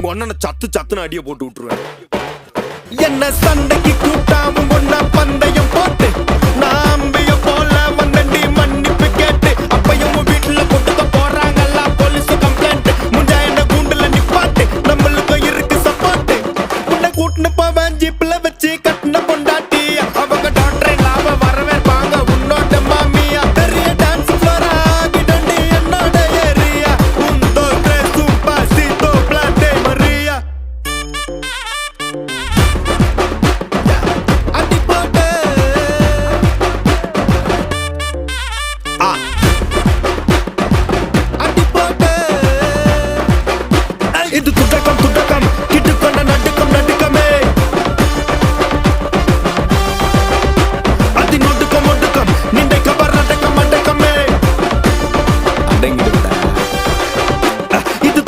உங்க அண்ணனை சத்து சத்துன்னு அடிய போட்டு விட்டுருவேன். என்ன சண்டைக்கு கூட்டாவும் ஒன்னா பந்தயம் போட்டு நாம்பிய போல வந்தண்டி மன்னிப்பு கேட்டு அப்பையும் வீட்டுல கொண்டுக்க போறாங்கல்ல போலீஸ் கம்ப்ளைண்ட் முஞ்சா என்ன கூண்டுல நிப்பாட்டு நம்மளுக்கும் இருக்கு சப்போர்ட் உன்னை கூட்டுன்னு போவேன் ஜீப்ல வச்சு கட்டின பொண்டாட்டி அவங்க டாக்டர் லாப வரவேற்பாங்க உன்னோட மாமியா பெரிய டான்ஸ் ஃப்ளோரா ஆகிடண்டி என்னோட ஏரியா உந்தோ ட்ரெஸ்ஸும் பாசித்தோ பிளாட்டே மரியா இது